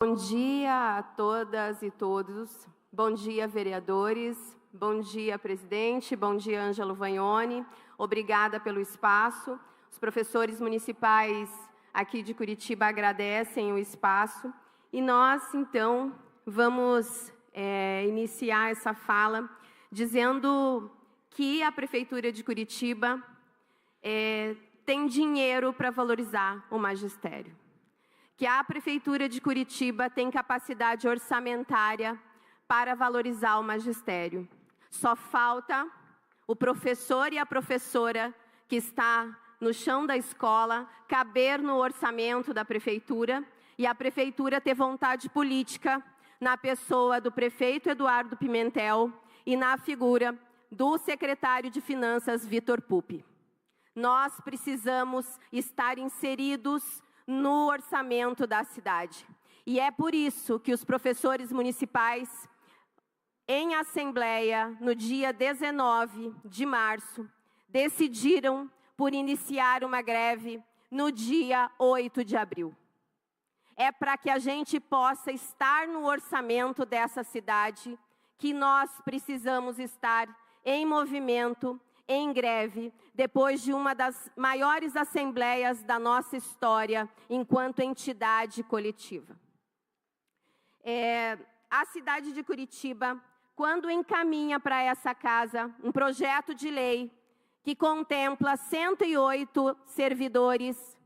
Bom dia a todas e todos. Bom dia, vereadores. Bom dia, presidente. Bom dia, Ângelo Vagnoni. Obrigada pelo espaço. Os professores municipais aqui de Curitiba agradecem o espaço. E nós, então, vamos iniciar essa fala dizendo que a Prefeitura de Curitiba tem dinheiro para valorizar o magistério. Que a Prefeitura de Curitiba tem capacidade orçamentária para valorizar o magistério. Só falta o professor e a professora que está no chão da escola caber no orçamento da Prefeitura e a Prefeitura ter vontade política na pessoa do prefeito Eduardo Pimentel e na figura do secretário de Finanças, Vitor Pupi. Nós precisamos estar inseridos no orçamento da cidade. E é por isso que os professores municipais, em assembleia, no dia 19 de março, decidiram por iniciar uma greve no dia 8 de abril. É para que a gente possa estar no orçamento dessa cidade que nós precisamos estar em movimento, em greve, depois de uma das maiores assembleias da nossa história enquanto entidade coletiva. A cidade de Curitiba, quando encaminha para essa casa um projeto de lei que contempla 108 servidores,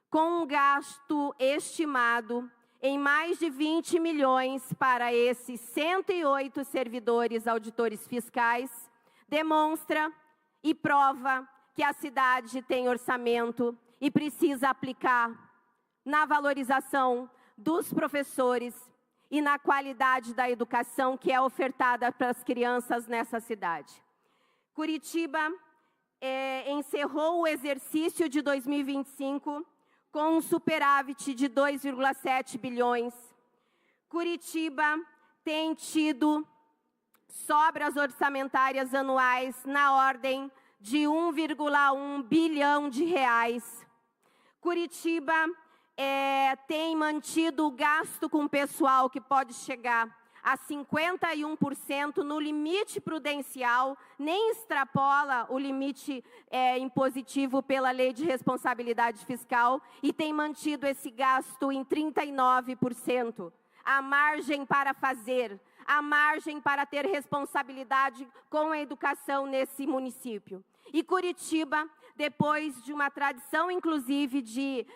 com um gasto estimado em mais de 20 milhões para esses 108 servidores auditores fiscais, demonstra e prova que a cidade tem orçamento e precisa aplicar na valorização dos professores e na qualidade da educação que é ofertada para as crianças nessa cidade. Curitiba encerrou o exercício de 2025 com um superávit de 2,7 bilhões. Curitiba tem tido sobras orçamentárias anuais na ordem de 1,1 bilhão de reais. Curitiba tem mantido o gasto com pessoal que pode chegar a 51% no limite prudencial, nem extrapola o limite impositivo pela Lei de Responsabilidade Fiscal e tem mantido esse gasto em 39%. A margem para fazer, a margem para ter responsabilidade com a educação nesse município. E Curitiba, depois de uma tradição, inclusive, de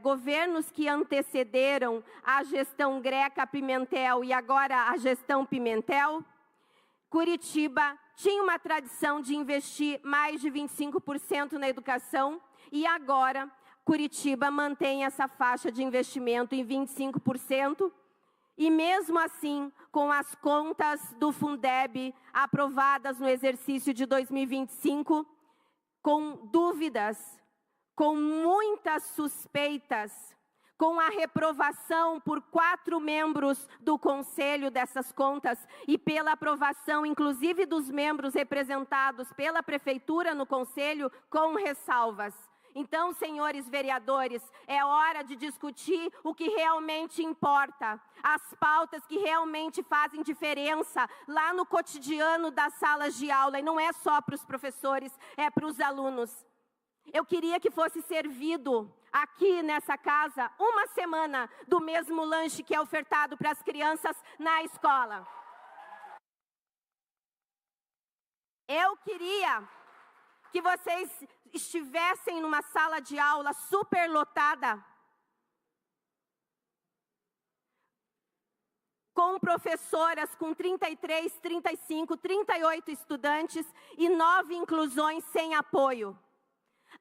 governos que antecederam a gestão Greca-Pimentel e agora a gestão Pimentel, Curitiba tinha uma tradição de investir mais de 25% na educação e agora Curitiba mantém essa faixa de investimento em 25%. E mesmo assim, com as contas do Fundeb aprovadas no exercício de 2025, com dúvidas, com muitas suspeitas, com a reprovação por 4 membros do conselho dessas contas e pela aprovação, inclusive, dos membros representados pela prefeitura no conselho, com ressalvas. Então, senhores vereadores, é hora de discutir o que realmente importa, as pautas que realmente fazem diferença lá no cotidiano das salas de aula, e não é só para os professores, é para os alunos. Eu queria que fosse servido aqui nessa casa uma semana do mesmo lanche que é ofertado para as crianças na escola. Eu queria que vocês estivessem numa sala de aula superlotada, com professoras com 33, 35, 38 estudantes e 9 inclusões sem apoio.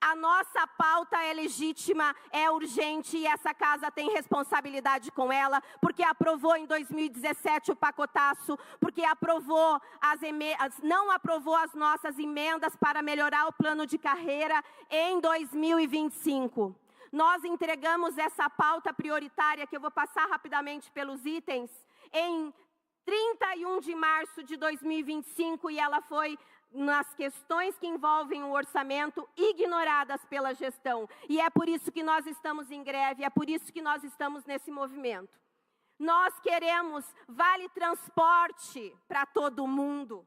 A nossa pauta é legítima, é urgente e essa casa tem responsabilidade com ela, porque aprovou em 2017 o pacotaço, porque não aprovou as nossas emendas para melhorar o plano de carreira em 2025. Nós entregamos essa pauta prioritária, que eu vou passar rapidamente pelos itens, em 31 de março de 2025 e ela foi nas questões que envolvem o orçamento, ignoradas pela gestão. E é por isso que nós estamos em greve, é por isso que nós estamos nesse movimento. Nós queremos vale transporte para todo mundo.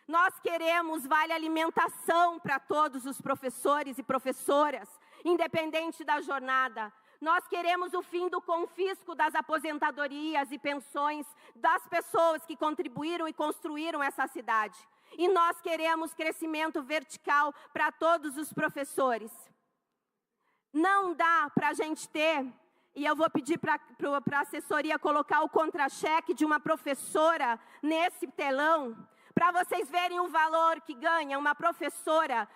Nós queremos vale alimentação para todos os professores e professoras, independente da jornada. Nós queremos o fim do confisco das aposentadorias e pensões das pessoas que contribuíram e construíram essa cidade. E nós queremos crescimento vertical para todos os professores. Não dá para a gente ter, e eu vou pedir para a assessoria colocar o contra-cheque de uma professora nesse telão, para vocês verem o valor que ganha uma professora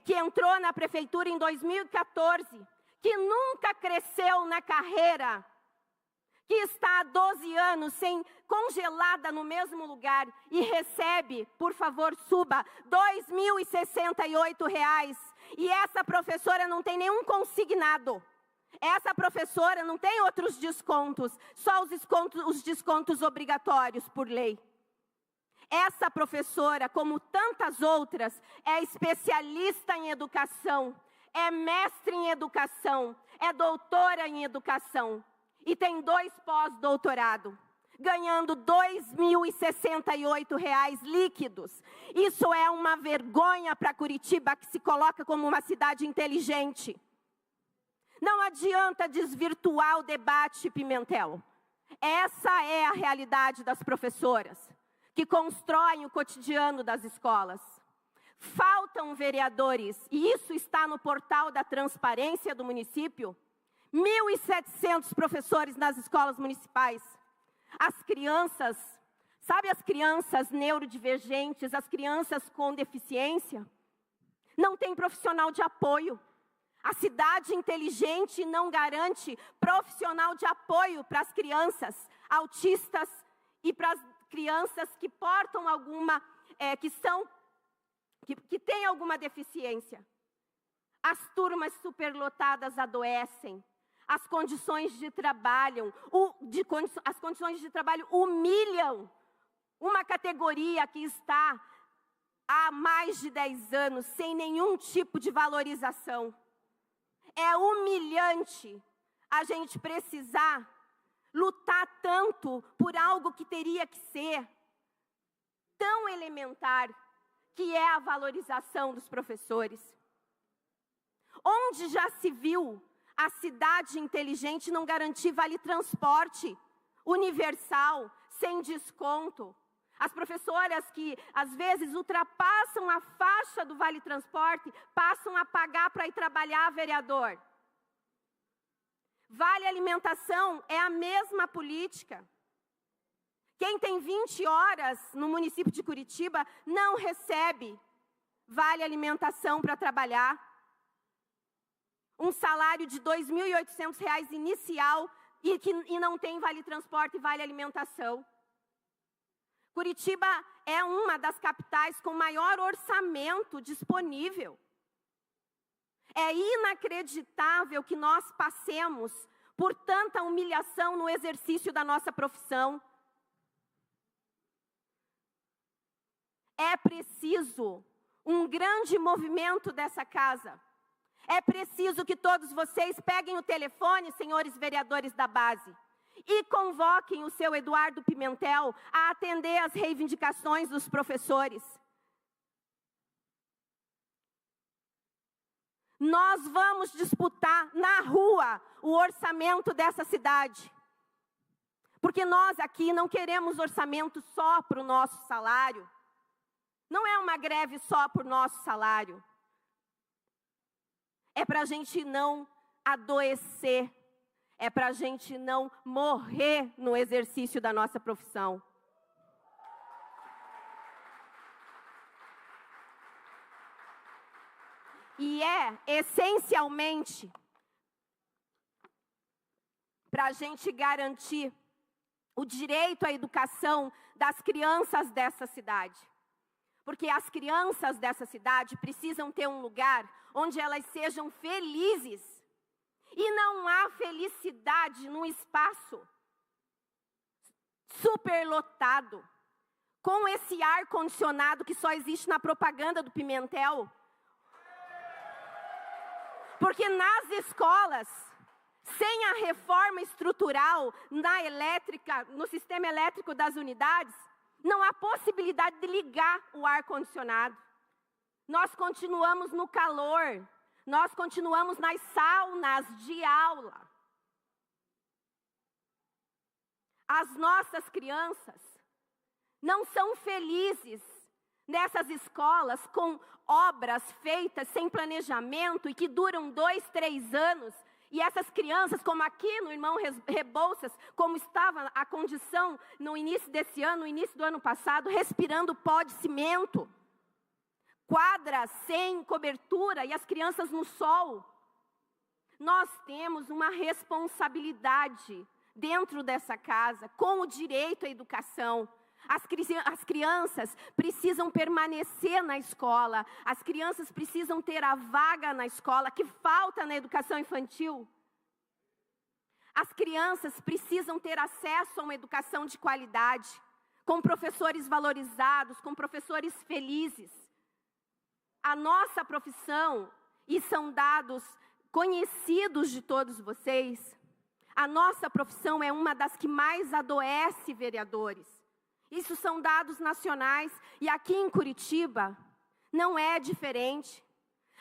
que entrou na prefeitura em 2014, que nunca cresceu na carreira, que está há 12 anos congelada no mesmo lugar e recebe, por favor, suba, R$ 2.068. E essa professora não tem nenhum consignado. Essa professora não tem outros descontos, só os descontos obrigatórios por lei. Essa professora, como tantas outras, é especialista em educação, é mestre em educação, é doutora em educação e tem 2 pós-doutorado, ganhando R$ 2.068 líquidos. Isso é uma vergonha para Curitiba, que se coloca como uma cidade inteligente. Não adianta desvirtuar o debate, Pimentel. Essa é a realidade das professoras, que constroem o cotidiano das escolas. Faltam vereadores, e isso está no portal da transparência do município, 1.700 professores nas escolas municipais. As crianças, sabe as crianças neurodivergentes, as crianças com deficiência? Não tem profissional de apoio. A cidade inteligente não garante profissional de apoio para as crianças autistas e para as crianças que portam alguma, que têm alguma deficiência. As turmas superlotadas adoecem. As condições de trabalho humilham uma categoria que está há mais de 10 anos sem nenhum tipo de valorização. É humilhante a gente precisar lutar tanto por algo que teria que ser tão elementar, que é a valorização dos professores. Onde já se viu a cidade inteligente não garantir vale transporte universal, sem desconto? As professoras que às vezes ultrapassam a faixa do vale transporte, passam a pagar para ir trabalhar, vereador. Vale alimentação é a mesma política. Quem tem 20 horas no município de Curitiba não recebe vale alimentação para trabalhar. Um salário de R$ 2.800 inicial e não tem vale transporte e vale alimentação. Curitiba é uma das capitais com maior orçamento disponível. É inacreditável que nós passemos por tanta humilhação no exercício da nossa profissão. É preciso um grande movimento dessa casa. É preciso que todos vocês peguem o telefone, senhores vereadores da base, e convoquem o seu Eduardo Pimentel a atender às reivindicações dos professores. Nós vamos disputar na rua o orçamento dessa cidade. Porque nós aqui não queremos orçamento só para o nosso salário. Não é uma greve só por nosso salário. É para a gente não adoecer. É para a gente não morrer no exercício da nossa profissão. E é, essencialmente, para a gente garantir o direito à educação das crianças dessa cidade. Porque as crianças dessa cidade precisam ter um lugar onde elas sejam felizes. E não há felicidade num espaço superlotado, com esse ar-condicionado que só existe na propaganda do Pimentel. Porque nas escolas, sem a reforma estrutural na elétrica, no sistema elétrico das unidades, não há possibilidade de ligar o ar-condicionado. Nós continuamos no calor, nós continuamos nas saunas de aula. As nossas crianças não são felizes nessas escolas com obras feitas sem planejamento e que duram 2, 3 anos. E essas crianças, como aqui no Irmão Rebouças, como estava a condição no início desse ano, no início do ano passado, respirando pó de cimento. Quadras sem cobertura e as crianças no sol. Nós temos uma responsabilidade dentro dessa casa, com o direito à educação. As crianças precisam permanecer na escola, as crianças precisam ter a vaga na escola, que falta na educação infantil. As crianças precisam ter acesso a uma educação de qualidade, com professores valorizados, com professores felizes. A nossa profissão, e são dados conhecidos de todos vocês, a nossa profissão é uma das que mais adoece vereadores. Isso são dados nacionais e aqui em Curitiba não é diferente.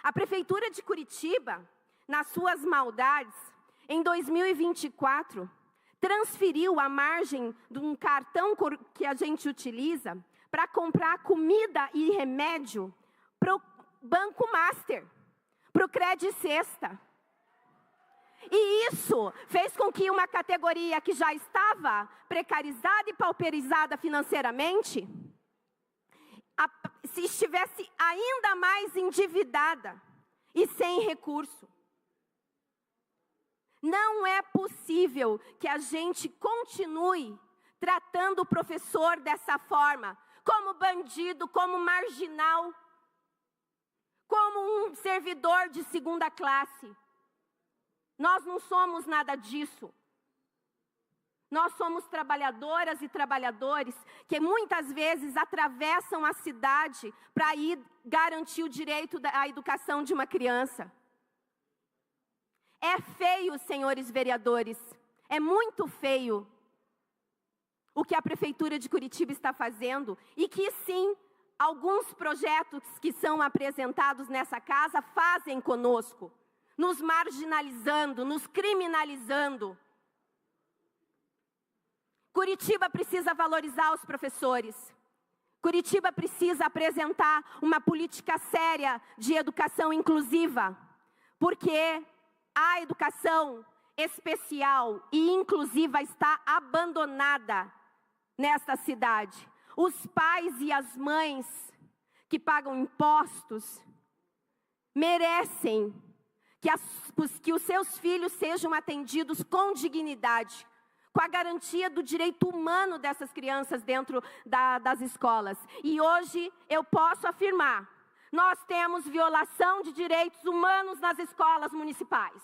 A Prefeitura de Curitiba, nas suas maldades, em 2024, transferiu a margem de um cartão que a gente utiliza para comprar comida e remédio para o Banco Master, para o Cred Sexta. E isso fez com que uma categoria que já estava precarizada e pauperizada financeiramente, se estivesse ainda mais endividada e sem recurso. Não é possível que a gente continue tratando o professor dessa forma, como bandido, como marginal, como um servidor de segunda classe. Nós não somos nada disso. Nós somos trabalhadoras e trabalhadores que muitas vezes atravessam a cidade para ir garantir o direito à educação de uma criança. É feio, senhores vereadores, é muito feio o que a Prefeitura de Curitiba está fazendo e que sim, alguns projetos que são apresentados nessa casa fazem conosco. Nos marginalizando, nos criminalizando. Curitiba precisa valorizar os professores. Curitiba precisa apresentar uma política séria de educação inclusiva, porque a educação especial e inclusiva está abandonada nesta cidade. Os pais e as mães que pagam impostos merecem que os seus filhos sejam atendidos com dignidade, com a garantia do direito humano dessas crianças dentro das escolas. E hoje eu posso afirmar, nós temos violação de direitos humanos nas escolas municipais.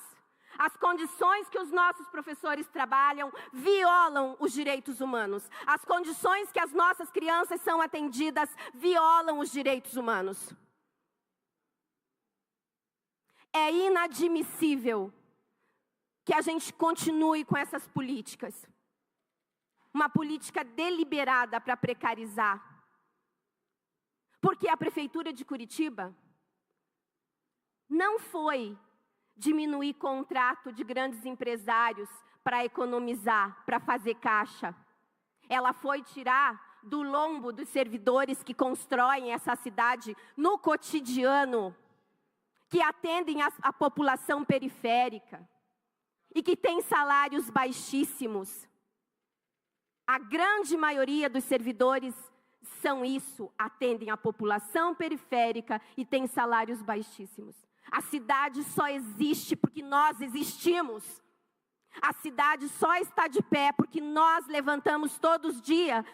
As condições que os nossos professores trabalham violam os direitos humanos. As condições que as nossas crianças são atendidas violam os direitos humanos. É inadmissível que a gente continue com essas políticas. Uma política deliberada para precarizar. Porque a Prefeitura de Curitiba não foi diminuir contrato de grandes empresários para economizar, para fazer caixa. Ela foi tirar do lombo dos servidores que constroem essa cidade no cotidiano, que atendem a população periférica e que têm salários baixíssimos. A grande maioria dos servidores são isso, atendem a população periférica e têm salários baixíssimos. A cidade só existe porque nós existimos. A cidade só está de pé porque nós levantamos todo dia,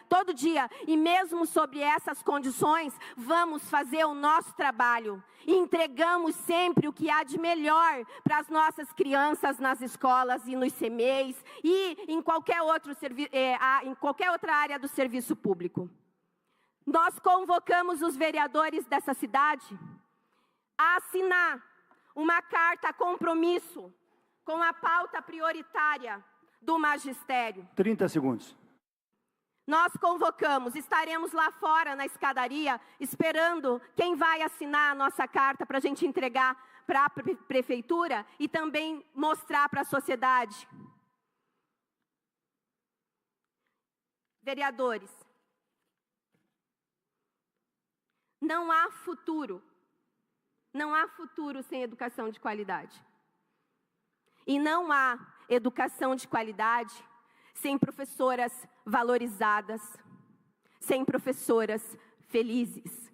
e mesmo sobre essas condições, vamos fazer o nosso trabalho. E entregamos sempre o que há de melhor para as nossas crianças nas escolas e nos CMEs e em qualquer outra área do serviço público. nós convocamos os vereadores dessa cidade a assinar uma carta compromisso com a pauta prioritária do magistério. 30 segundos. Nós convocamos, estaremos lá fora na escadaria, esperando quem vai assinar a nossa carta para a gente entregar para a prefeitura e também mostrar para a sociedade. Vereadores, não há futuro sem educação de qualidade. E não há educação de qualidade sem professoras valorizadas, sem professoras felizes.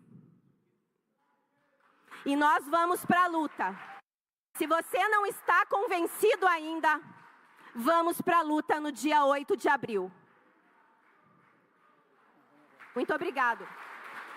E nós vamos para a luta. Se você não está convencido ainda, vamos para a luta no dia 8 de abril. Muito obrigado.